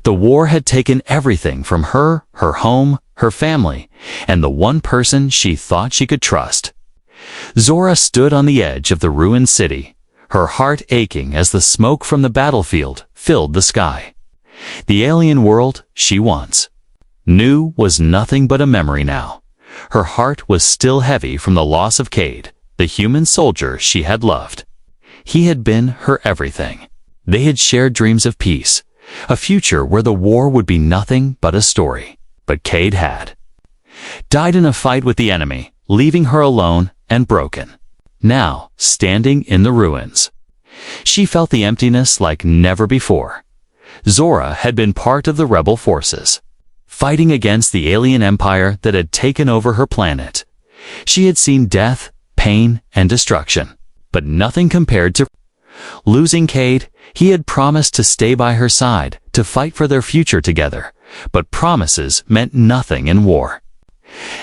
The war had taken everything from her, her home, her family, and the one person she thought she could trust. Zora stood on the edge of the ruined city, her heart aching as the smoke from the battlefield filled the sky. The alien world she once knew was nothing but a memory now. Her heart was still heavy from the loss of Cade, the human soldier she had loved. He had been her everything. They had shared dreams of peace, a future where the war would be nothing but a story. But Cade had died in a fight with the enemy, leaving her alone and broken. Now, standing in the ruins, she felt the emptiness like never before. Zora had been part of the rebel forces, fighting against the alien empire that had taken over her planet. She had seen death, pain, and destruction, but nothing compared to losing Cade. He had promised to stay by her side, to fight for their future together, but promises meant nothing in war.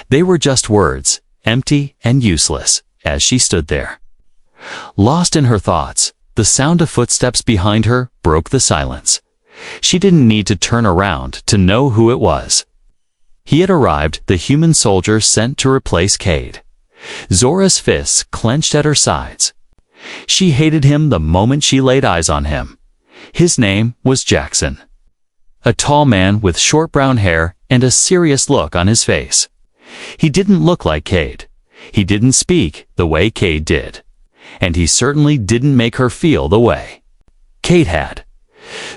They were just words, empty and useless, as she stood there. Lost in her thoughts, the sound of footsteps behind her broke the silence. She didn't need to turn around to know who it was. He had arrived, the human soldier sent to replace Cade. Zora's fists clenched at her sides. She hated him the moment she laid eyes on him. His name was Jackson. A tall man with short brown hair and a serious look on his face. He didn't look like Cade. He didn't speak the way Cade did. And he certainly didn't make her feel the way Cade had.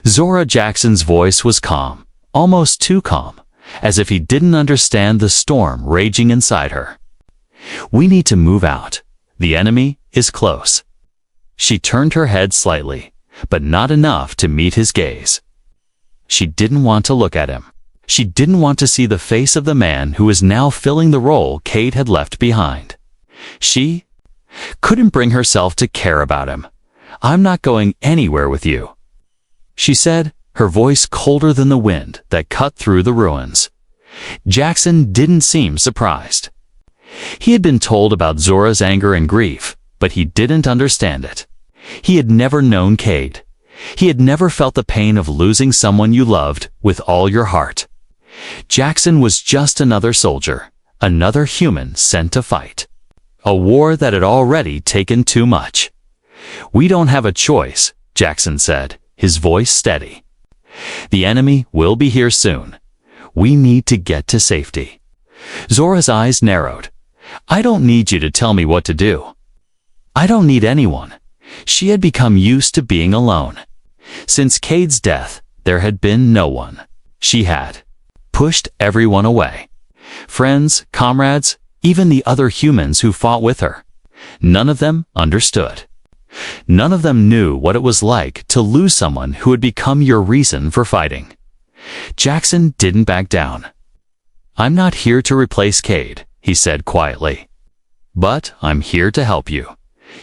Zora Jackson's voice was calm, almost too calm, as if he didn't understand the storm raging inside her. "We need to move out. The enemy is close." She turned her head slightly, but not enough to meet his gaze. She didn't want to look at him. She didn't want to see the face of the man who was now filling the role Cade had left behind. She couldn't bring herself to care about him. "I'm not going anywhere with you," she said, her voice colder than the wind that cut through the ruins. Jackson didn't seem surprised. He had been told about Zora's anger and grief, but he didn't understand it. He had never known Cade. He had never felt the pain of losing someone you loved with all your heart. Jackson was just another soldier, another human sent to fight. A war that had already taken too much. "We don't have a choice," Jackson said, his voice steady. "The enemy will be here soon. We need to get to safety." Zora's eyes narrowed. "I don't need you to tell me what to do." "I don't need anyone." She had become used to being alone. Since Cade's death, there had been no one. She had pushed everyone away. Friends, comrades, even the other humans who fought with her. None of them understood. None of them knew what it was like to lose someone who had become your reason for fighting. Jackson didn't back down. "I'm not here to replace Cade," he said quietly. "But I'm here to help you.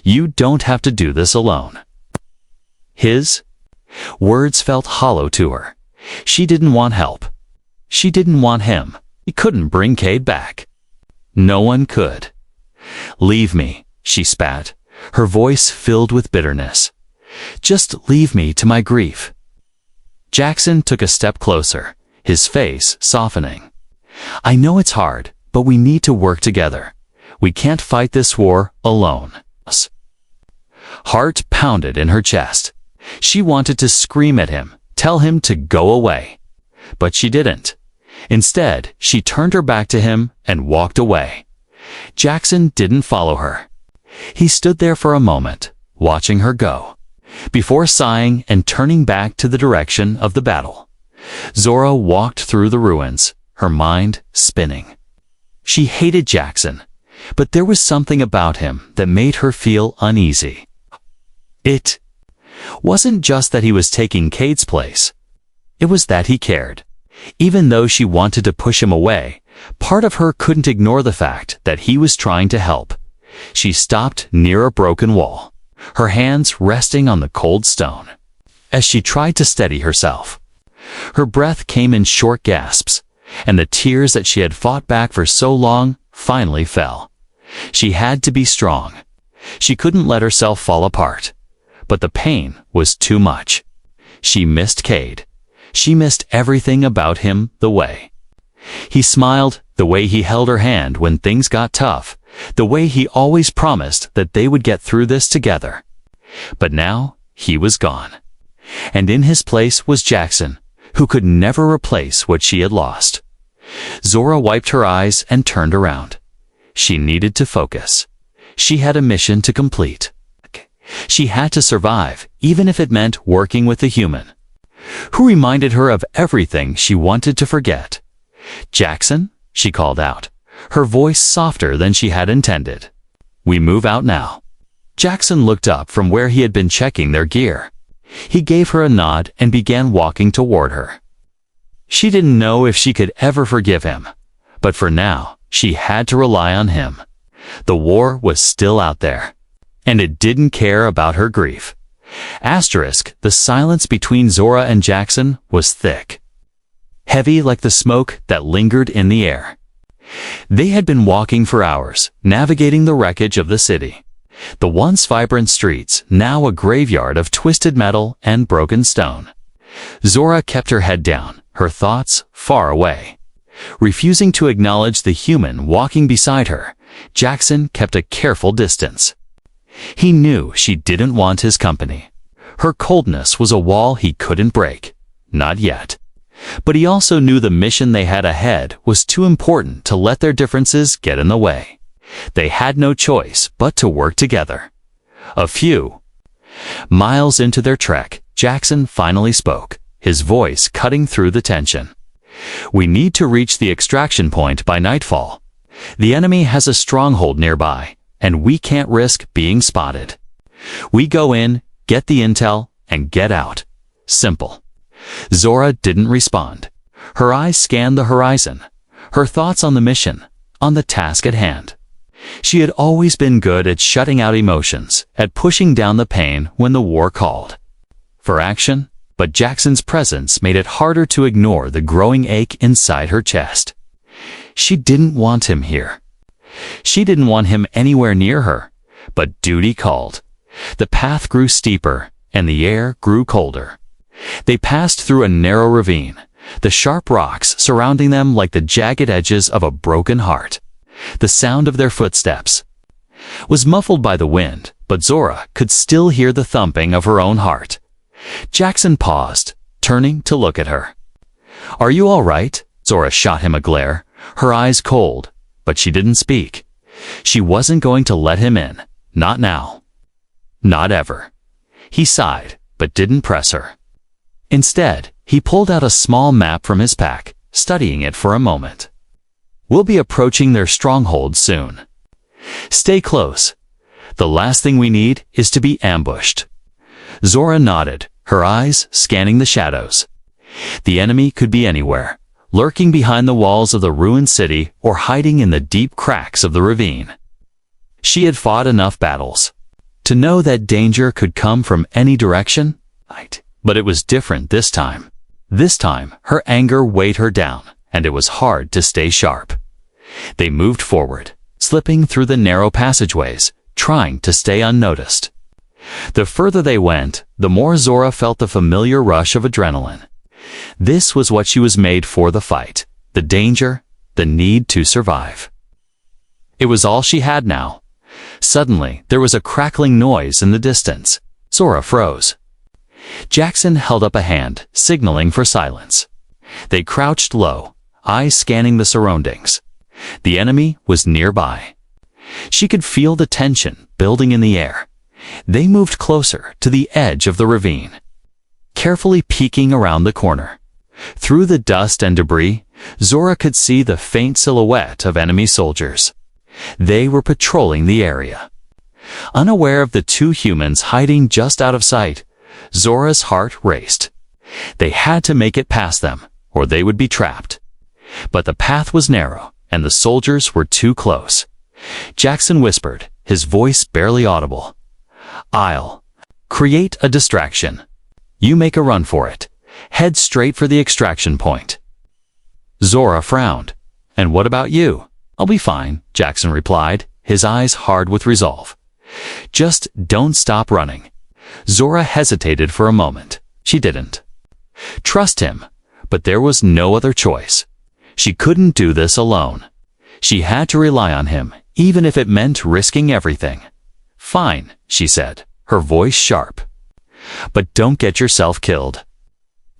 You don't have to do this alone." His words felt hollow to her. She didn't want help. She didn't want him. He couldn't bring Cade back. No one could. "Leave me," she spat, her voice filled with bitterness. "Just leave me to my grief." Jackson took a step closer, his face softening. "I know it's hard, but we need to work together. We can't fight this war alone." Heart pounded in her chest. She wanted to scream at him, tell him to go away. But she didn't. Instead, she turned her back to him and walked away. Jackson didn't follow her. He stood there for a moment, watching her go, before sighing and turning back to the direction of the battle. Zora walked through the ruins, her mind spinning. She hated Jackson, but there was something about him that made her feel uneasy. It wasn't just that he was taking Cade's place. It was that he cared. Even though she wanted to push him away, part of her couldn't ignore the fact that he was trying to help. She stopped near a broken wall, her hands resting on the cold stone. As she tried to steady herself, her breath came in short gasps, and the tears that she had fought back for so long finally fell. She had to be strong. She couldn't let herself fall apart. But the pain was too much. She missed Cade. She missed everything about him, the way he smiled, the way he held her hand when things got tough, the way he always promised that they would get through this together. But now, he was gone. And in his place was Jackson, who could never replace what she had lost. Zora wiped her eyes and turned around. She needed to focus. She had a mission to complete. She had to survive, even if it meant working with a human who reminded her of everything she wanted to forget. "Jackson," she called out, her voice softer than she had intended. "We move out now." Jackson looked up from where he had been checking their gear. He gave her a nod and began walking toward her. She didn't know if she could ever forgive him, but for now, she had to rely on him. The war was still out there, and it didn't care about her grief. The silence between Zora and Jackson was thick, heavy like the smoke that lingered in the air. They had been walking for hours, navigating the wreckage of the city. The once vibrant streets, now a graveyard of twisted metal and broken stone. Zora kept her head down, her thoughts far away. Refusing to acknowledge the human walking beside her, Jackson kept a careful distance. He knew she didn't want his company. Her coldness was a wall he couldn't break. Not yet. But he also knew the mission they had ahead was too important to let their differences get in the way. They had no choice but to work together. A few miles into their trek, Jackson finally spoke, his voice cutting through the tension. "We need to reach the extraction point by nightfall. The enemy has a stronghold nearby, and we can't risk being spotted. We go in, get the intel, and get out. Simple." Zora didn't respond. Her eyes scanned the horizon, her thoughts on the mission, on the task at hand. She had always been good at shutting out emotions, at pushing down the pain when the war called for action, but Jackson's presence made it harder to ignore the growing ache inside her chest. She didn't want him here. She didn't want him anywhere near her, but duty called. The path grew steeper, and the air grew colder. They passed through a narrow ravine, the sharp rocks surrounding them like the jagged edges of a broken heart. The sound of their footsteps was muffled by the wind, but Zora could still hear the thumping of her own heart. Jackson paused, turning to look at her. "Are you all right?" Zora shot him a glare, her eyes cold, but she didn't speak. She wasn't going to let him in, not now. Not ever. He sighed, but didn't press her. Instead, he pulled out a small map from his pack, studying it for a moment. "We'll be approaching their stronghold soon. Stay close. The last thing we need is to be ambushed." Zora nodded, her eyes scanning the shadows. The enemy could be anywhere, lurking behind the walls of the ruined city or hiding in the deep cracks of the ravine. She had fought enough battles to know that danger could come from any direction, but it was different this time. This time, her anger weighed her down, and it was hard to stay sharp. They moved forward, slipping through the narrow passageways, trying to stay unnoticed. The further they went, the more Zora felt the familiar rush of adrenaline. This was what she was made for: the fight, the danger, the need to survive. It was all she had now. Suddenly, there was a crackling noise in the distance. Zora froze. Jackson held up a hand, signaling for silence. They crouched low, eyes scanning the surroundings. The enemy was nearby. She could feel the tension building in the air. They moved closer to the edge of the ravine, carefully peeking around the corner. Through the dust and debris, Zora could see the faint silhouette of enemy soldiers. They were patrolling the area. Unaware of the two humans hiding just out of sight, Zora's heart raced. They had to make it past them, or they would be trapped. But the path was narrow, and the soldiers were too close. Jackson whispered, his voice barely audible. "I'll create a distraction. You make a run for it. Head straight for the extraction point." Zora frowned. "And what about you?" "I'll be fine," Jackson replied, his eyes hard with resolve. "Just don't stop running." Zora hesitated for a moment. She didn't Trust him, but there was no other choice. She couldn't do this alone. She had to rely on him, even if it meant risking everything. "Fine," she said, her voice sharp. "But don't get yourself killed."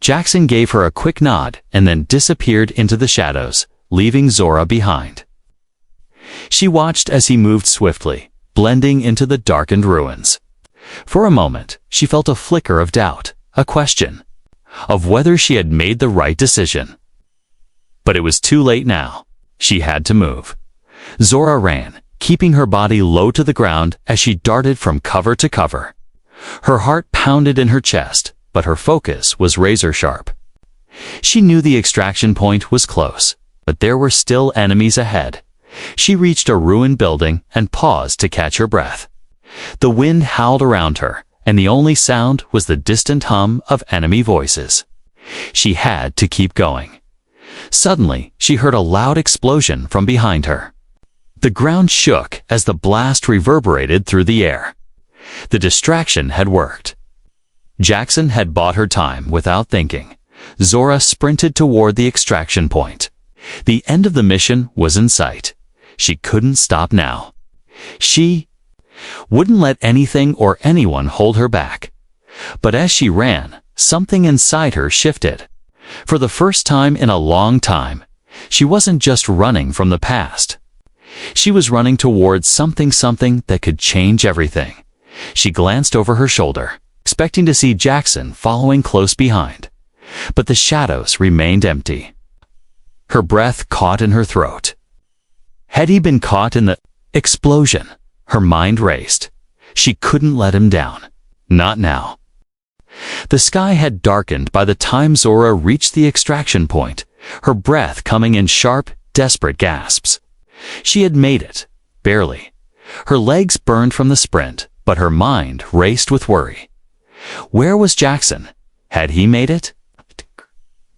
Jackson gave her a quick nod and then disappeared into the shadows, leaving Zora behind. She watched as he moved swiftly, blending into the darkened ruins. For a moment, she felt a flicker of doubt, a question of whether she had made the right decision. But it was too late now. She had to move. Zora ran, keeping her body low to the ground as she darted from cover to cover. Her heart pounded in her chest, but her focus was razor-sharp. She knew the extraction point was close, but there were still enemies ahead. She reached a ruined building and paused to catch her breath. The wind howled around her, and the only sound was the distant hum of enemy voices. She had to keep going. Suddenly, she heard a loud explosion from behind her. The ground shook as the blast reverberated through the air. The distraction had worked. Jackson had bought her time without thinking. Zora sprinted toward the extraction point. The end of the mission was in sight. She couldn't stop now. She wouldn't let anything or anyone hold her back. But as she ran, something inside her shifted. For the first time in a long time, she wasn't just running from the past. She was running towards something that could change everything. She glanced over her shoulder, expecting to see Jackson following close behind. But the shadows remained empty. Her breath caught in her throat. Had he been caught in the explosion? Her mind raced. She couldn't let him down. Not now. The sky had darkened by the time Zora reached the extraction point, her breath coming in sharp, desperate gasps. She had made it, barely. Her legs burned from the sprint, but her mind raced with worry. Where was Jackson? Had he made it?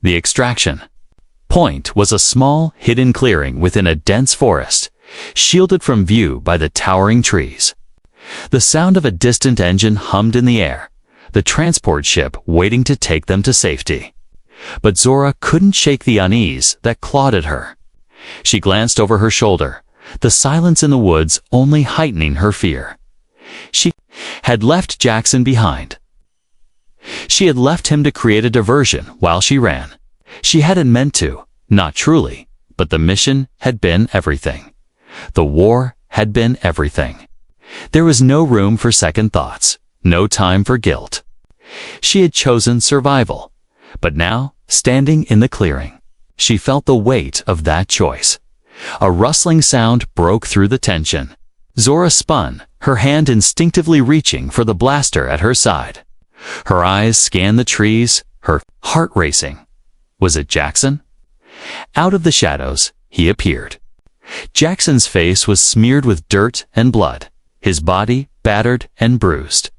The extraction point was a small, hidden clearing within a dense forest, shielded from view by the towering trees. The sound of a distant engine hummed in the air, the transport ship waiting to take them to safety. But Zora couldn't shake the unease that clawed at her. She glanced over her shoulder, the silence in the woods only heightening her fear. She had left Jackson behind. She had left him to create a diversion while she ran. She hadn't meant to, not truly, but the mission had been everything. The war had been everything. There was no room for second thoughts, no time for guilt. She had chosen survival, but now, standing in the clearing, she felt the weight of that choice. A rustling sound broke through the tension. Zora spun, her hand instinctively reaching for the blaster at her side. Her eyes scanned the trees, her heart racing. Was it Jackson? Out of the shadows, he appeared. Jackson's face was smeared with dirt and blood, his body battered and bruised.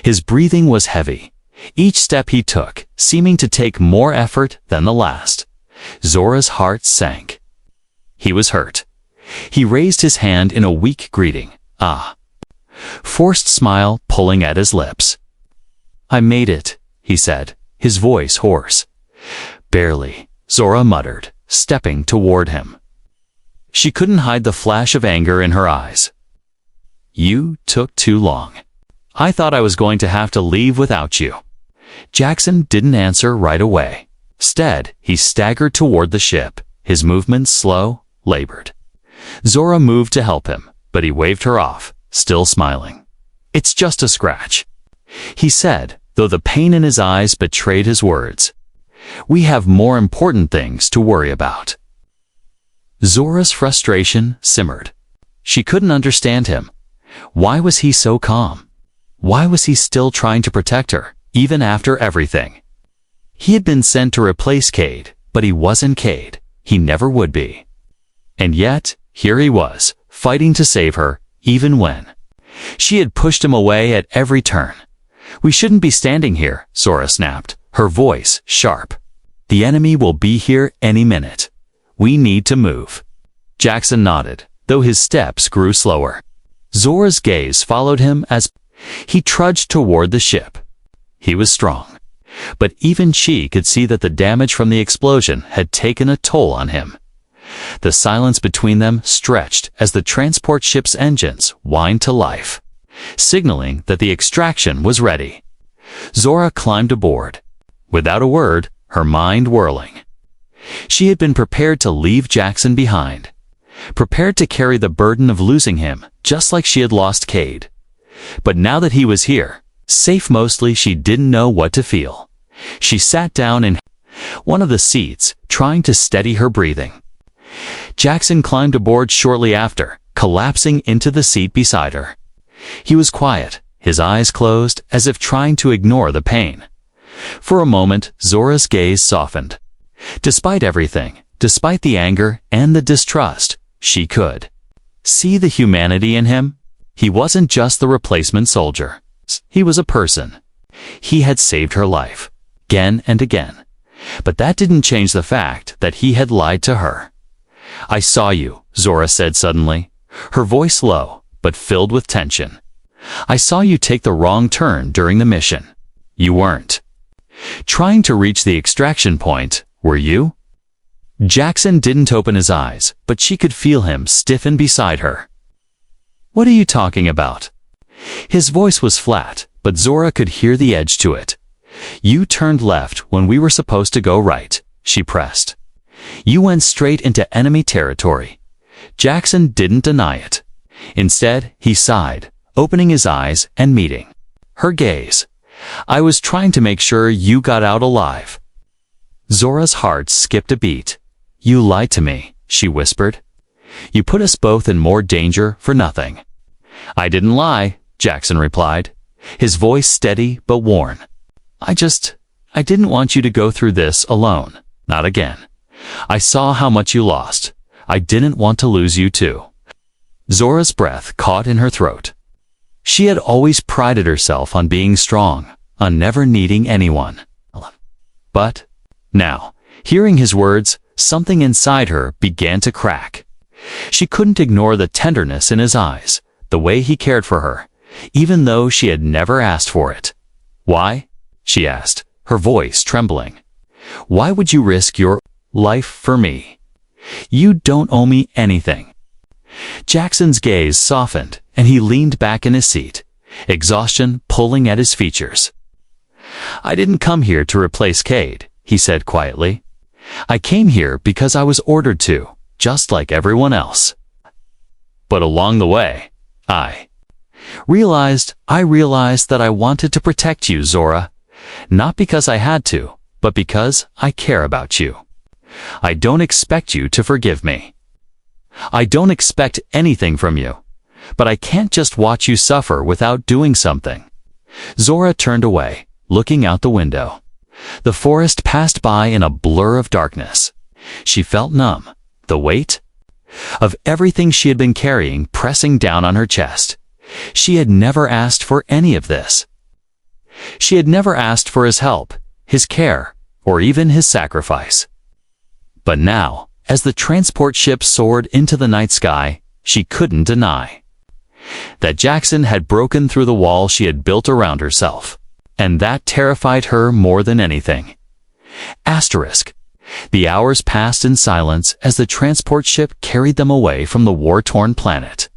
His breathing was heavy, each step he took seeming to take more effort than the last. Zora's heart sank. He was hurt. He raised his hand in a weak greeting. "Ah." Forced smile pulling at his lips. "I made it," he said, his voice hoarse. "Barely," Zora muttered, stepping toward him. She couldn't hide the flash of anger in her eyes. "You took too long. I thought I was going to have to leave without you." Jackson didn't answer right away. Instead, he staggered toward the ship, his movements slow, labored. Zora moved to help him, but he waved her off, still smiling. "It's just a scratch," he said, though the pain in his eyes betrayed his words. "We have more important things to worry about." Zora's frustration simmered. She couldn't understand him. Why was he so calm? Why was he still trying to protect her, even after everything? He had been sent to replace Cade, but he wasn't Cade. He never would be. And yet, here he was, fighting to save her, even when she had pushed him away at every turn. "We shouldn't be standing here," Zora snapped, her voice sharp. "The enemy will be here any minute. We need to move." Jackson nodded, though his steps grew slower. Zora's gaze followed him as he trudged toward the ship. He was strong. But even she could see that the damage from the explosion had taken a toll on him. The silence between them stretched as the transport ship's engines whined to life, signaling that the extraction was ready. Zora climbed aboard, without a word, her mind whirling. She had been prepared to leave Jackson behind, prepared to carry the burden of losing him just like she had lost Cade. But now that he was here, safe mostly, she didn't know what to feel. She sat down in one of the seats, trying to steady her breathing. Jackson climbed aboard shortly after, collapsing into the seat beside her. He was quiet, his eyes closed, as if trying to ignore the pain. For a moment, Zora's gaze softened. Despite everything, despite the anger and the distrust, she could see the humanity in him. He wasn't just the replacement soldier. He was a person. He had saved her life, again and again. But that didn't change the fact that he had lied to her. "I saw you," Zora said suddenly, her voice low, but filled with tension. "I saw you take the wrong turn during the mission. You weren't trying to reach the extraction point, were you?" Jackson didn't open his eyes, but she could feel him stiffen beside her. "What are you talking about?" His voice was flat, but Zora could hear the edge to it. "You turned left when we were supposed to go right," she pressed. "You went straight into enemy territory." Jackson didn't deny it. Instead, he sighed, opening his eyes and meeting her gaze. "I was trying to make sure you got out alive." Zora's heart skipped a beat. "You lied to me," she whispered. "You put us both in more danger for nothing." "I didn't lie," Jackson replied, his voice steady but worn. I didn't want you to go through this alone. Not again. I saw how much you lost. I didn't want to lose you too." Zora's breath caught in her throat. She had always prided herself on being strong, on never needing anyone. But now, hearing his words, something inside her began to crack. She couldn't ignore the tenderness in his eyes, the way he cared for her, even though she had never asked for it. "Why?" she asked, her voice trembling. "Why would you risk your life for me? You don't owe me anything." Jackson's gaze softened, and he leaned back in his seat, exhaustion pulling at his features. "I didn't come here to replace Cade," he said quietly. "I came here because I was ordered to, just like everyone else. But along the way, I realized that I wanted to protect you, Zora. Not because I had to, but because I care about you. I don't expect you to forgive me. I don't expect anything from you, but I can't just watch you suffer without doing something." Zora turned away, looking out the window. The forest passed by in a blur of darkness. She felt numb, the weight of everything she had been carrying pressing down on her chest. She had never asked for any of this. She had never asked for his help, his care, or even his sacrifice. But now, as the transport ship soared into the night sky, she couldn't deny that Jackson had broken through the wall she had built around herself, and that terrified her more than anything. Asterisk. The hours passed in silence as the transport ship carried them away from the war-torn planet.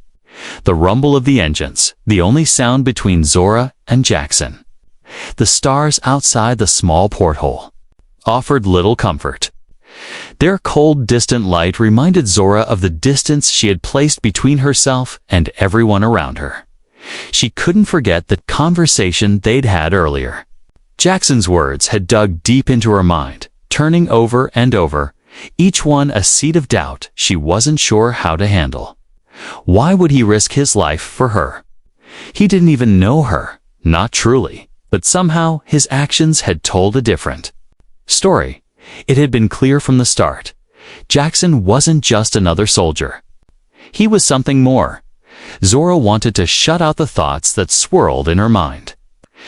The rumble of the engines, the only sound between Zora and Jackson. The stars outside the small porthole offered little comfort. Their cold, distant light reminded Zora of the distance she had placed between herself and everyone around her. She couldn't forget the conversation they'd had earlier. Jackson's words had dug deep into her mind, turning over and over, each one a seed of doubt she wasn't sure how to handle. Why would he risk his life for her? He didn't even know her, not truly, but somehow his actions had told a different story. It had been clear from the start. Jackson wasn't just another soldier. He was something more. Zora wanted to shut out the thoughts that swirled in her mind.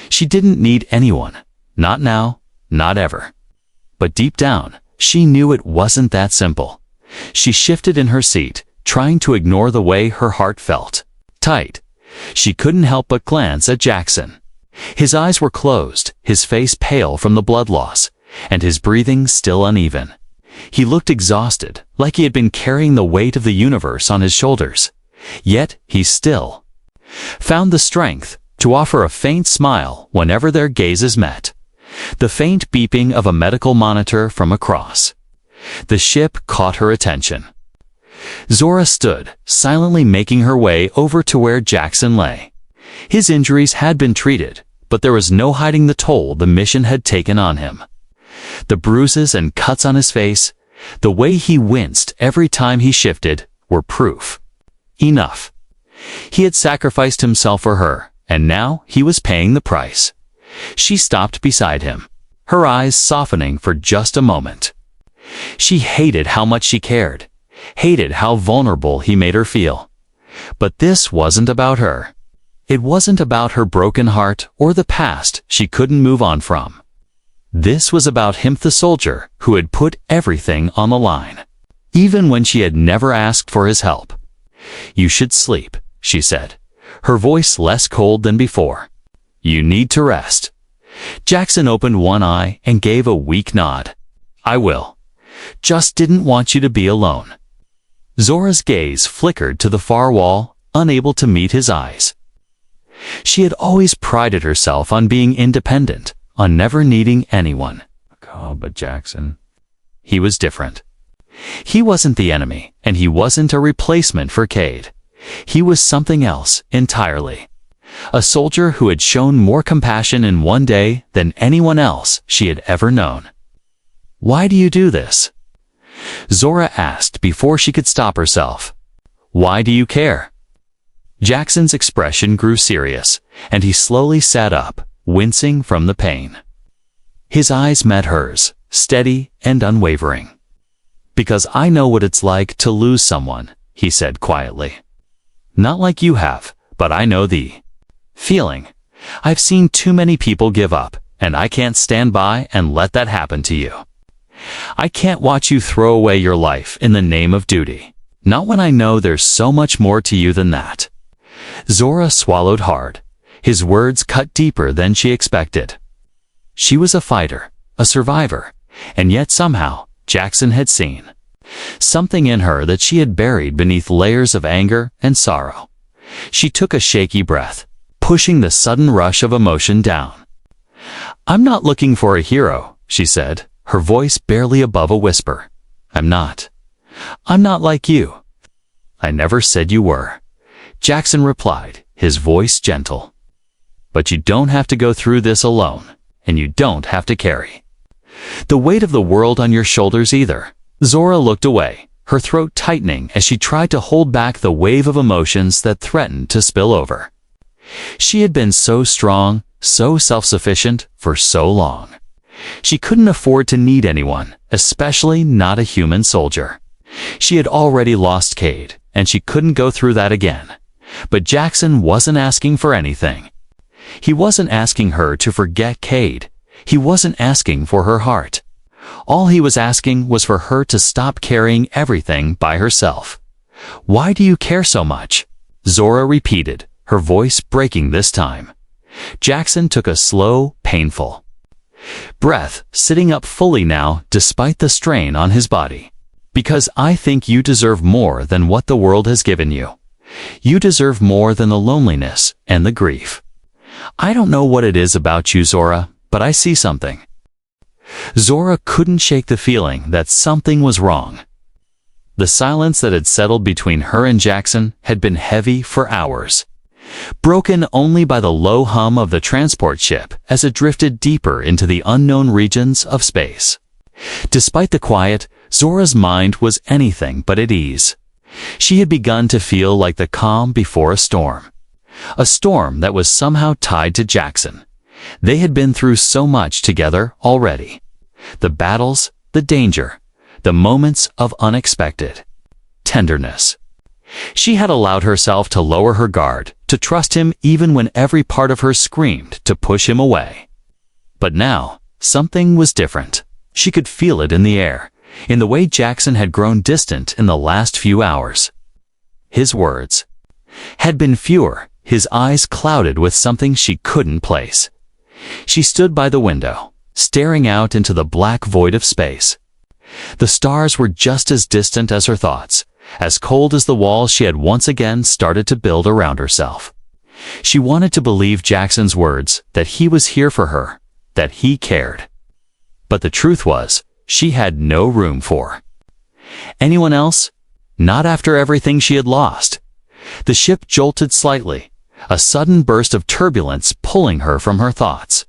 She didn't need anyone. Not now, not ever. But deep down, she knew it wasn't that simple. She shifted in her seat, trying to ignore the way her heart felt tight. She couldn't help but glance at Jackson. His eyes were closed, his face pale from the blood loss, and his breathing still uneven. He looked exhausted, like he had been carrying the weight of the universe on his shoulders. Yet he still found the strength to offer a faint smile whenever their gazes met. The faint beeping of a medical monitor from across the ship caught her attention. Zora stood, silently making her way over to where Jackson lay. His injuries had been treated, but there was no hiding the toll the mission had taken on him. The bruises and cuts on his face, the way he winced every time he shifted, were proof. Enough. He had sacrificed himself for her, and now he was paying the price. She stopped beside him, her eyes softening for just a moment. She hated how much she cared, hated how vulnerable he made her feel. But this wasn't about her. It wasn't about her broken heart or the past she couldn't move on from. This was about him, the soldier who had put everything on the line, even when she had never asked for his help. "You should sleep," she said, her voice less cold than before. "You need to rest." Jackson opened one eye and gave a weak nod. "I will. Just didn't want you to be alone." Zora's gaze flickered to the far wall, unable to meet his eyes. She had always prided herself on being independent, on never needing anyone. Oh, but Jackson, he was different. He wasn't the enemy, and he wasn't a replacement for Cade. He was something else entirely. A soldier who had shown more compassion in one day than anyone else she had ever known. "Why do you do this?" Zora asked before she could stop herself. "Why do you care?" Jackson's expression grew serious, and he slowly sat up, wincing from the pain. His eyes met hers, steady and unwavering. "Because I know what it's like to lose someone," he said quietly. "Not like you have, but I know the feeling. I've seen too many people give up, and I can't stand by and let that happen to you. I can't watch you throw away your life in the name of duty, not when I know there's so much more to you than that." Zora swallowed hard. His words cut deeper than she expected. She was a fighter, a survivor, and yet somehow Jackson had seen something in her that she had buried beneath layers of anger and sorrow. She took a shaky breath, pushing the sudden rush of emotion down. "I'm not looking for a hero," she said, her voice barely above a whisper. I'm not like you." "I never said you were," Jackson replied, his voice gentle. "But you don't have to go through this alone, and you don't have to carry the weight of the world on your shoulders either." Zora looked away, her throat tightening as she tried to hold back the wave of emotions that threatened to spill over. She had been so strong, so self-sufficient for so long. She couldn't afford to need anyone, especially not a human soldier. She had already lost Cade, and she couldn't go through that again. But Jackson wasn't asking for anything. He wasn't asking her to forget Cade. He wasn't asking for her heart. All he was asking was for her to stop carrying everything by herself. "Why do you care so much?" Zora repeated, her voice breaking this time. Jackson took a slow, painful breath, sitting up fully now despite the strain on his body. "Because I think you deserve more than what the world has given you. You deserve more than the loneliness and the grief. I don't know what it is about you, Zora, but I see something." Zora couldn't shake the feeling that something was wrong. The silence that had settled between her and Jackson had been heavy for hours, broken only by the low hum of the transport ship as it drifted deeper into the unknown regions of space. Despite the quiet, Zora's mind was anything but at ease. She had begun to feel like the calm before a storm that was somehow tied to Jackson. They had been through so much together already. The battles, the danger, the moments of unexpected tenderness. She had allowed herself to lower her guard, to trust him even when every part of her screamed to push him away. But now, something was different. She could feel it in the air, in the way Jackson had grown distant in the last few hours. His words had been fewer, his eyes clouded with something she couldn't place. She stood by the window, staring out into the black void of space. The stars were just as distant as her thoughts, as cold as the walls she had once again started to build around herself. She wanted to believe Jackson's words, that he was here for her, that he cared. But the truth was, she had no room for anyone else, not after everything she had lost. The ship jolted slightly, a sudden burst of turbulence pulling her from her thoughts.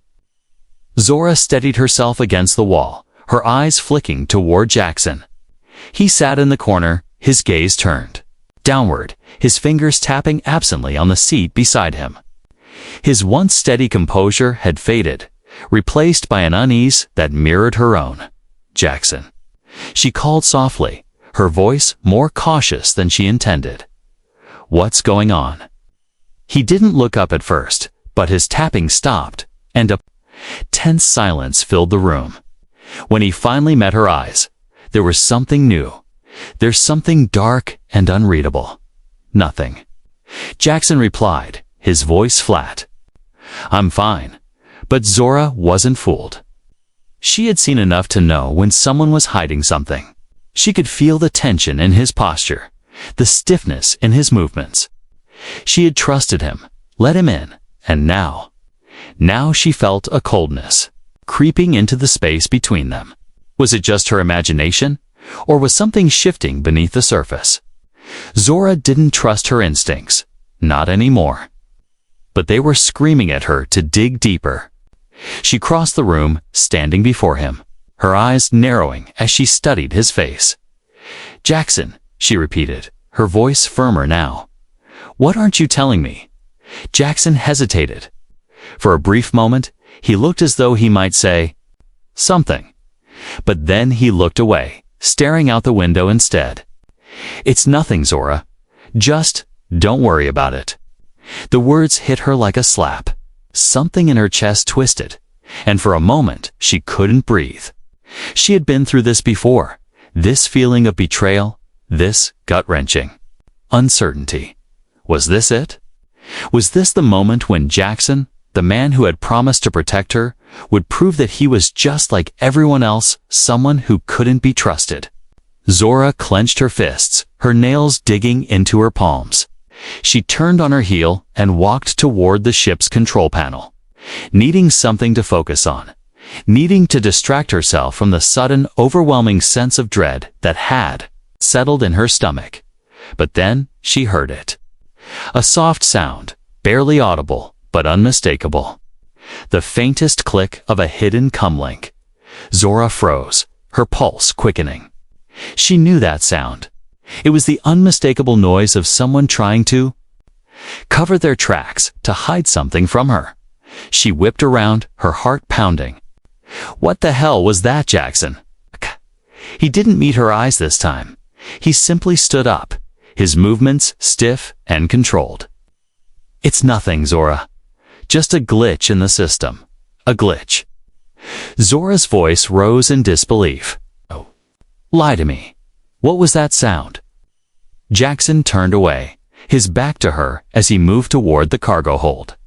Zora steadied herself against the wall, her eyes flicking toward Jackson. He sat in the corner, his gaze turned downward, his fingers tapping absently on the seat beside him. His once steady composure had faded, replaced by an unease that mirrored her own. "Jackson," she called softly, her voice more cautious than she intended. "What's going on?" He didn't look up at first, but his tapping stopped, and a tense silence filled the room. When he finally met her eyes, there was something new. There's something dark and unreadable. "Nothing," Jackson replied, his voice flat. "I'm fine." But Zora wasn't fooled. She had seen enough to know when someone was hiding something. She could feel the tension in his posture, the stiffness in his movements. She had trusted him, let him in, and now she felt a coldness creeping into the space between them. Was it just her imagination, or was something shifting beneath the surface? Zora didn't trust her instincts, not anymore. But they were screaming at her to dig deeper. She crossed the room, standing before him, her eyes narrowing as she studied his face. "Jackson," she repeated, her voice firmer now. "What aren't you telling me?" Jackson hesitated. For a brief moment, he looked as though he might say something. But then he looked away, staring out the window instead. "It's nothing, Zora. Just don't worry about it." The words hit her like a slap. Something in her chest twisted, and for a moment she couldn't breathe. She had been through this before, this feeling of betrayal, this gut-wrenching uncertainty. Was this it? Was this the moment when Jackson, the man who had promised to protect her, would prove that he was just like everyone else, someone who couldn't be trusted? Zora clenched her fists, her nails digging into her palms. She turned on her heel and walked toward the ship's control panel, needing something to focus on, needing to distract herself from the sudden, overwhelming sense of dread that had settled in her stomach. But then she heard it. A soft sound, barely audible, but unmistakable. The faintest click of a hidden comlink. Zora froze, her pulse quickening. She knew that sound. It was the unmistakable noise of someone trying to cover their tracks, to hide something from her. She whipped around, her heart pounding. What the hell was that, Jackson? He didn't meet her eyes this time. He simply stood up, his movements stiff and controlled. "It's nothing, Zora. Just a glitch in the system. A glitch." Zora's voice rose in disbelief. "Oh, lie to me. What was that sound?" Jackson turned away, his back to her as he moved toward the cargo hold.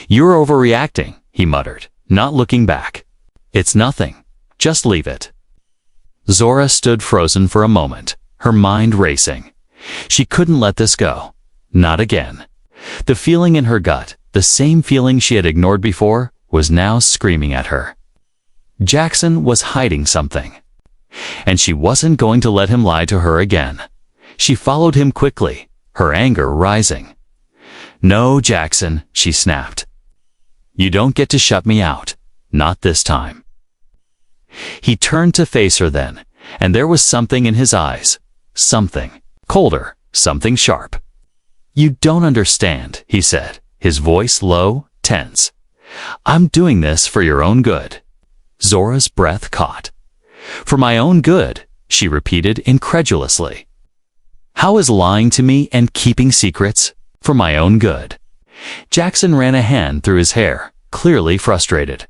"You're overreacting," he muttered, not looking back. "It's nothing. Just leave it." Zora stood frozen for a moment, her mind racing. She couldn't let this go. Not again. The feeling in her gut, the same feeling she had ignored before, was now screaming at her. Jackson was hiding something, and she wasn't going to let him lie to her again. She followed him quickly, her anger rising. "No, Jackson," she snapped. "You don't get to shut me out. Not this time." He turned to face her then, and there was something in his eyes. Something colder, something sharp. "You don't understand," he said, his voice low, tense. "I'm doing this for your own good." Zora's breath caught. "For my own good," she repeated incredulously. "How is lying to me and keeping secrets for my own good?" Jackson ran a hand through his hair, clearly frustrated.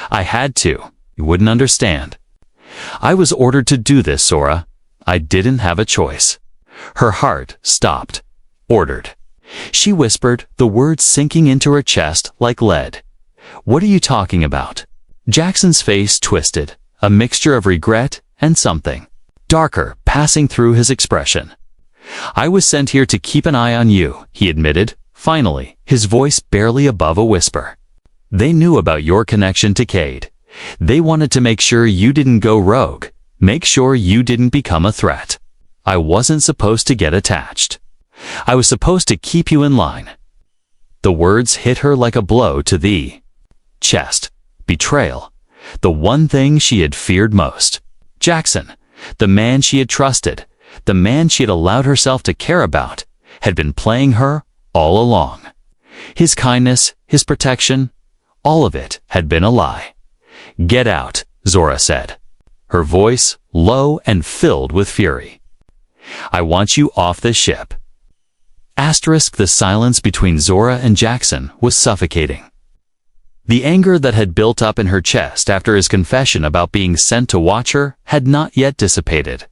"I had to. You wouldn't understand. I was ordered to do this, Zora. I didn't have a choice." Her heart stopped. Ordered. She whispered, the words sinking into her chest like lead. "What are you talking about?" Jackson's face twisted, a mixture of regret and something darker passing through his expression. "I was sent here to keep an eye on you," he admitted, finally, his voice barely above a whisper. "They knew about your connection to Cade. They wanted to make sure you didn't go rogue, make sure you didn't become a threat. I wasn't supposed to get attached. I was supposed to keep you in line." The words hit her like a blow to the chest. Betrayal. The one thing she had feared most. Jackson, the man she had trusted, the man she had allowed herself to care about, had been playing her all along. His kindness, his protection, all of it had been a lie. "Get out," Zora said, her voice low and filled with fury. "I want you off this ship." The silence between Zora and Jackson was suffocating. The anger that had built up in her chest after his confession about being sent to watch her had not yet dissipated.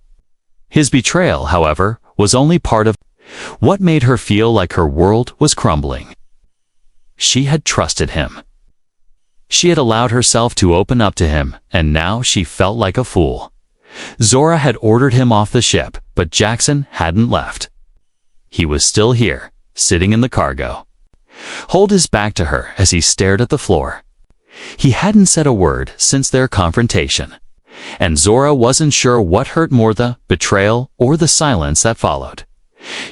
His betrayal, however, was only part of what made her feel like her world was crumbling. She had trusted him. She had allowed herself to open up to him, and now she felt like a fool. Zora had ordered him off the ship, but Jackson hadn't left. He was still here, sitting in the cargo. Hold his back to her as he stared at the floor. He hadn't said a word since their confrontation, and Zora wasn't sure what hurt more, the betrayal or the silence that followed.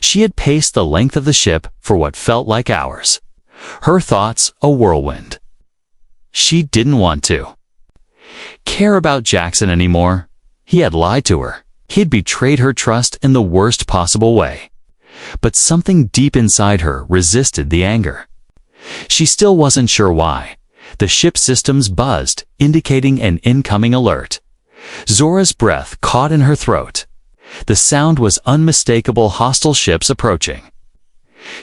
She had paced the length of the ship for what felt like hours, her thoughts a whirlwind. She didn't want to care about Jackson anymore. He had lied to her. He had betrayed her trust in the worst possible way. But something deep inside her resisted the anger. She still wasn't sure why. The ship systems buzzed, indicating an incoming alert. Zora's breath caught in her throat. The sound was unmistakable, hostile ships approaching.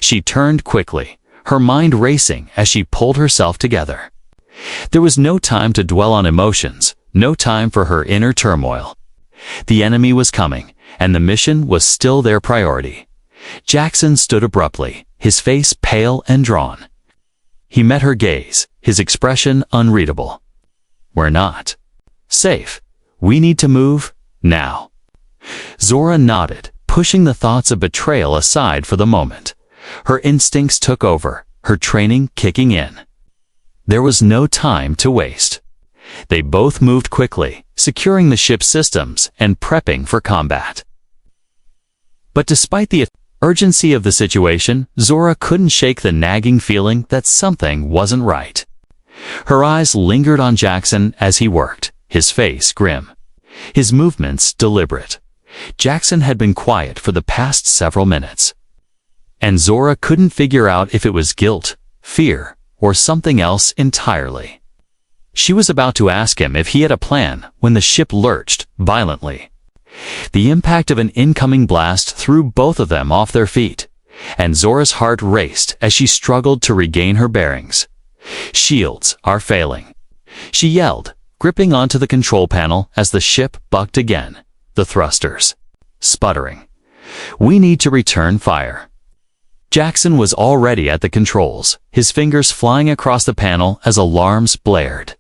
She turned quickly, her mind racing as she pulled herself together. There was no time to dwell on emotions, no time for her inner turmoil. The enemy was coming, and the mission was still their priority. Jackson stood abruptly, his face pale and drawn. He met her gaze, his expression unreadable. "We're not safe. We need to move, now." Zora nodded, pushing the thoughts of betrayal aside for the moment. Her instincts took over, her training kicking in. There was no time to waste. They both moved quickly, securing the ship's systems and prepping for combat. But despite the urgency of the situation, Zora couldn't shake the nagging feeling that something wasn't right. Her eyes lingered on Jackson as he worked, his face grim, his movements deliberate. Jackson had been quiet for the past several minutes, and Zora couldn't figure out if it was guilt, fear, or something else entirely. She was about to ask him if he had a plan when the ship lurched violently. The impact of an incoming blast threw both of them off their feet, and Zora's heart raced as she struggled to regain her bearings. "Shields are failing," she yelled, gripping onto the control panel as the ship bucked again, the thrusters sputtering. "We need to return fire." Jackson was already at the controls, his fingers flying across the panel as alarms blared.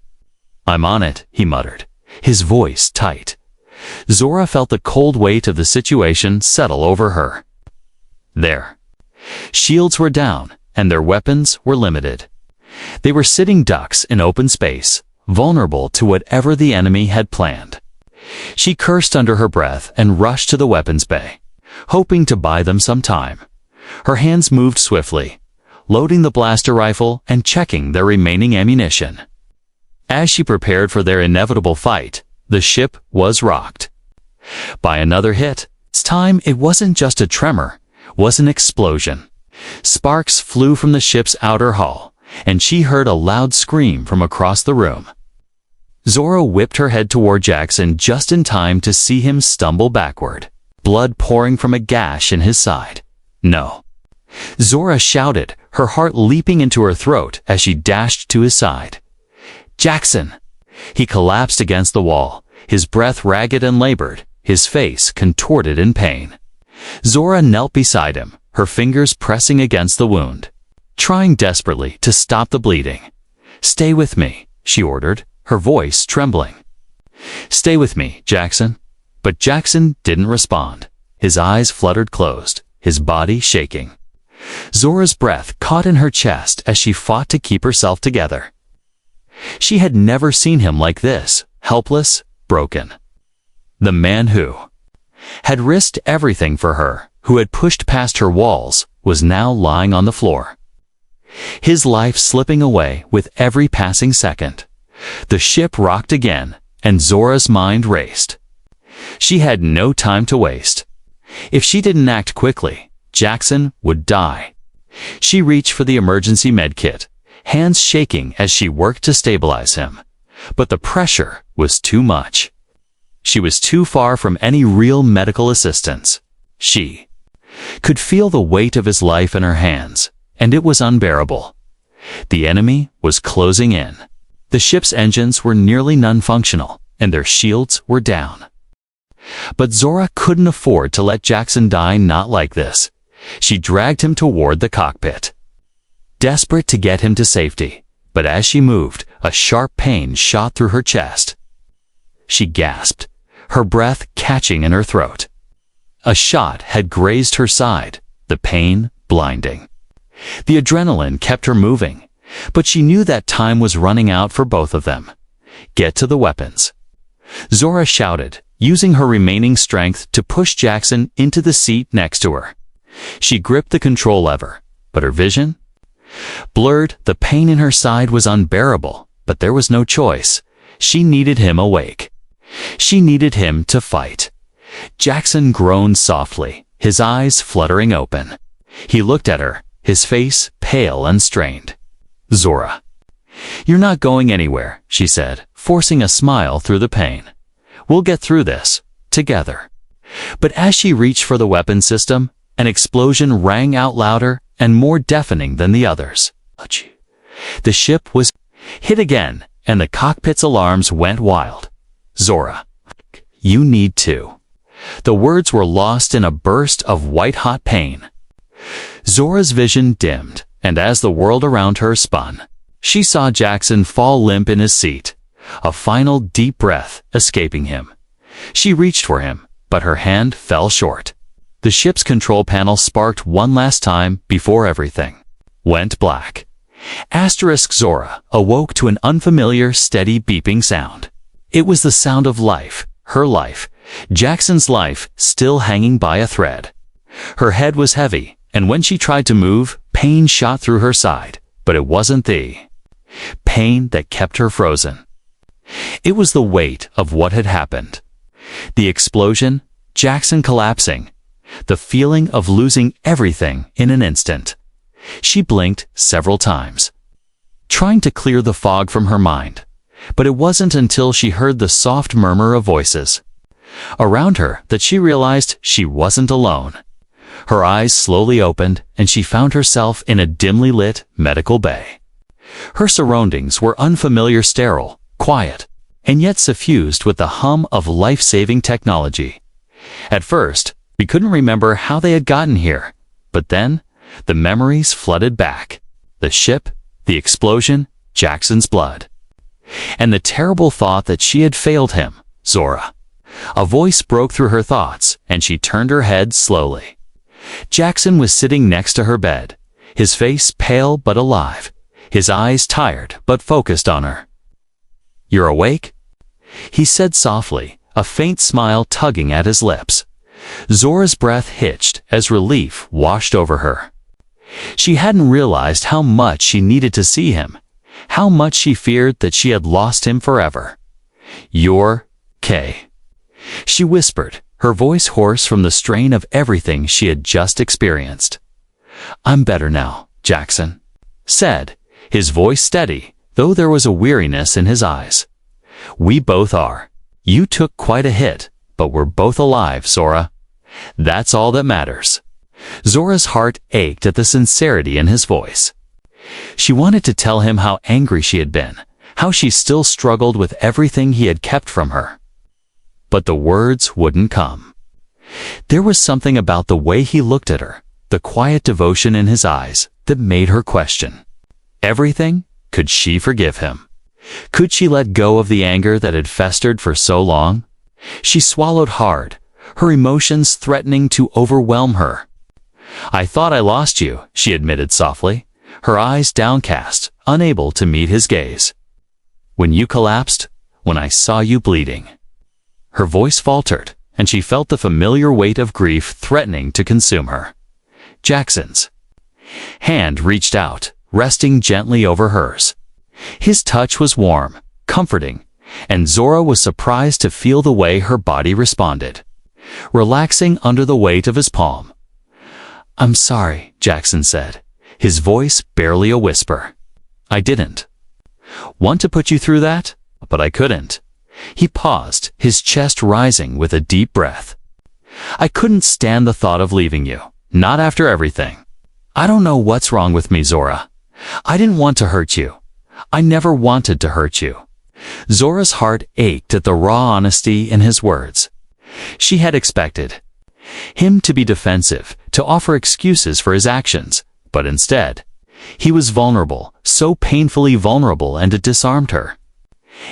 "I'm on it," he muttered, his voice tight. Zora felt the cold weight of the situation settle over her. Their shields were down, and their weapons were limited. They were sitting ducks in open space, vulnerable to whatever the enemy had planned. She cursed under her breath and rushed to the weapons bay, hoping to buy them some time. Her hands moved swiftly, loading the blaster rifle and checking their remaining ammunition. As she prepared for their inevitable fight, the ship was rocked by another hit. This time it wasn't just a tremor, it was an explosion. Sparks flew from the ship's outer hull, and she heard a loud scream from across the room. Zora whipped her head toward Jackson just in time to see him stumble backward, blood pouring from a gash in his side. "No!" Zora shouted, her heart leaping into her throat as she dashed to his side. "Jackson!" He collapsed against the wall, his breath ragged and labored, his face contorted in pain. Zora knelt beside him, her fingers pressing against the wound, trying desperately to stop the bleeding. "Stay with me," she ordered, her voice trembling. "Stay with me, Jackson." But Jackson didn't respond. His eyes fluttered closed, his body shaking. Zora's breath caught in her chest as she fought to keep herself together. She had never seen him like this, helpless, broken. The man who had risked everything for her, who had pushed past her walls, was now lying on the floor. His life slipping away with every passing second. The ship rocked again, and Zora's mind raced. She had no time to waste. If she didn't act quickly, Jackson would die. She reached for the emergency med kit, hands shaking as she worked to stabilize him. But the pressure was too much. She was too far from any real medical assistance. She could feel the weight of his life in her hands, and it was unbearable. The enemy was closing in. The ship's engines were nearly non-functional, and their shields were down. But Zora couldn't afford to let Jackson die not like this. She dragged him toward the cockpit, desperate to get him to safety. But as she moved, a sharp pain shot through her chest. She gasped, her breath catching in her throat. A shot had grazed her side, the pain blinding. The adrenaline kept her moving, but she knew that time was running out for both of them. "Get to the weapons," Zora shouted, using her remaining strength to push Jackson into the seat next to her. She gripped the control lever, but her vision blurred. The pain in her side was unbearable, but there was no choice. She needed him awake. She needed him to fight. Jackson groaned softly, his eyes fluttering open. He looked at her, his face pale and strained. "Zora, you're not going anywhere," she said, forcing a smile through the pain. "We'll get through this, together." But as she reached for the weapon system, an explosion rang out louder and more deafening than the others. The ship was hit again, and the cockpit's alarms went wild. "Zora, you need to." The words were lost in a burst of white-hot pain. Zora's vision dimmed, and as the world around her spun, she saw Jackson fall limp in his seat, a final deep breath escaping him. She reached for him, but her hand fell short. The ship's control panel sparked one last time before everything went black. Zora awoke to an unfamiliar, steady beeping sound. It was the sound of life, her life, Jackson's life, still hanging by a thread. Her head was heavy, and when she tried to move, pain shot through her side, but it wasn't the pain that kept her frozen. It was the weight of what had happened. The explosion, Jackson collapsing, the feeling of losing everything in an instant. She blinked several times, trying to clear the fog from her mind, but it wasn't until she heard the soft murmur of voices around her that she realized she wasn't alone. Her eyes slowly opened, and she found herself in a dimly lit medical bay. Her surroundings were unfamiliar, sterile, quiet, and yet suffused with the hum of life-saving technology. At first, we couldn't remember how they had gotten here, but then the memories flooded back. The ship, the explosion, Jackson's blood, and the terrible thought that she had failed him. "Zora." A voice broke through her thoughts, and she turned her head slowly. Jackson was sitting next to her bed, his face pale but alive, his eyes tired but focused on her. "You're awake?" he said softly, a faint smile tugging at his lips. Zora's breath hitched as relief washed over her. She hadn't realized how much she needed to see him, how much she feared that she had lost him forever. "You're okay," she whispered, her voice hoarse from the strain of everything she had just experienced. "I'm better now," Jackson said, his voice steady, though there was a weariness in his eyes. "We both are. You took quite a hit, but we're both alive, Zora. That's all that matters." Zora's heart ached at the sincerity in his voice. She wanted to tell him how angry she had been, how she still struggled with everything he had kept from her. But the words wouldn't come. There was something about the way he looked at her, the quiet devotion in his eyes that made her question. Everything? Could she forgive him? Could she let go of the anger that had festered for so long? She swallowed hard, her emotions threatening to overwhelm her. "I thought I lost you," she admitted softly, her eyes downcast, unable to meet his gaze. "When you collapsed, when I saw you bleeding." Her voice faltered, and she felt the familiar weight of grief threatening to consume her. Jackson's hand reached out, resting gently over hers. His touch was warm, comforting, and Zora was surprised to feel the way her body responded, relaxing under the weight of his palm. "I'm sorry," Jackson said, his voice barely a whisper. "I didn't want to put you through that, but I couldn't." He paused, his chest rising with a deep breath. "I couldn't stand the thought of leaving you, not after everything. I don't know what's wrong with me, Zora. I didn't want to hurt you. I never wanted to hurt you." Zora's heart ached at the raw honesty in his words. She had expected him to be defensive, to offer excuses for his actions, but instead, he was vulnerable, so painfully vulnerable, and it disarmed her.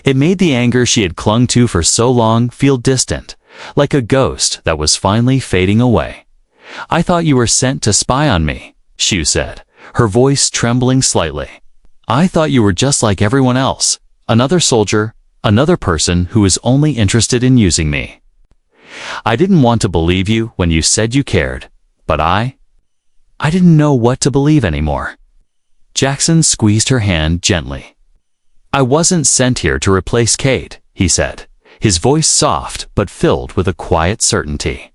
It made the anger she had clung to for so long feel distant, like a ghost that was finally fading away. "I thought you were sent to spy on me," she said, her voice trembling slightly. "I thought you were just like everyone else, another soldier, another person who is only interested in using me. I didn't want to believe you when you said you cared, but I didn't know what to believe anymore." Jackson squeezed her hand gently. "I wasn't sent here to replace Kate," he said, his voice soft but filled with a quiet certainty.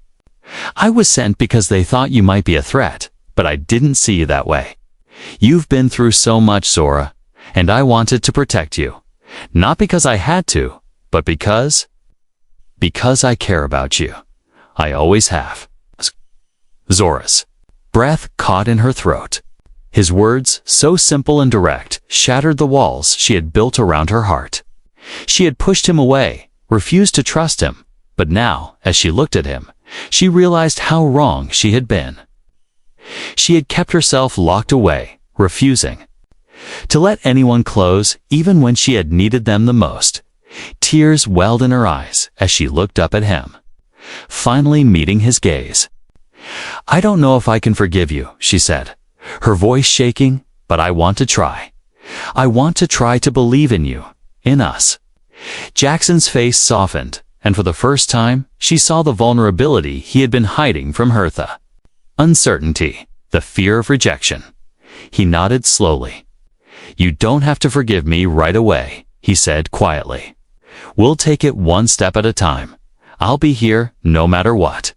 "I was sent because they thought you might be a threat, but I didn't see you that way. You've been through so much, Zora, and I wanted to protect you. Not because I had to, but because I care about you. I always have." Zora's breath caught in her throat. His words, so simple and direct, shattered the walls she had built around her heart. She had pushed him away, refused to trust him, but now, as she looked at him, she realized how wrong she had been. She had kept herself locked away, refusing to let anyone close, even when she had needed them the most. Tears welled in her eyes as she looked up at him, finally meeting his gaze. "I don't know if I can forgive you," she said, her voice shaking, "but I want to try. I want to try to believe in you, in us." Jackson's face softened, and for the first time, she saw the vulnerability he had been hiding from Hertha. Uncertainty, the fear of rejection. He nodded slowly. "You don't have to forgive me right away," he said quietly. "We'll take it one step at a time. I'll be here no matter what."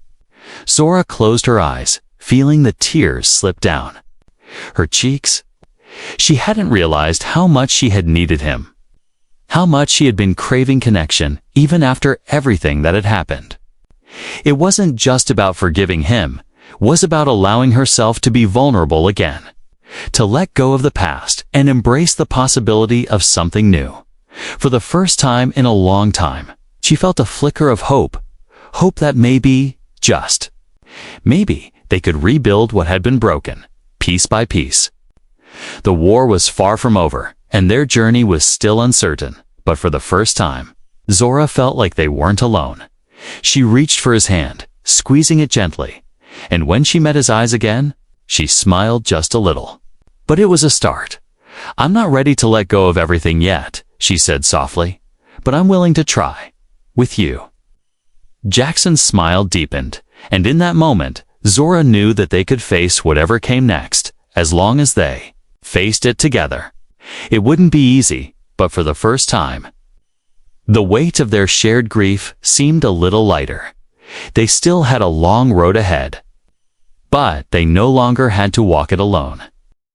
Zora closed her eyes, feeling the tears slip down her cheeks. She hadn't realized how much she had needed him, how much she had been craving connection even after everything that had happened. It wasn't just about forgiving him, it was about allowing herself to be vulnerable again, to let go of the past and embrace the possibility of something new. For the first time in a long time, she felt a flicker of hope that maybe they could rebuild what had been broken, piece by piece. The war was far from over, and their journey was still uncertain, but for the first time, Zora felt like they weren't alone. She reached for his hand, squeezing it gently, and when she met his eyes again, she smiled just a little. But it was a start. "I'm not ready to let go of everything yet," she said softly, "but I'm willing to try. With you." Jackson's smile deepened, and in that moment, Zora knew that they could face whatever came next, as long as they faced it together. It wouldn't be easy, but for the first time, the weight of their shared grief seemed a little lighter. They still had a long road ahead, but they no longer had to walk it alone.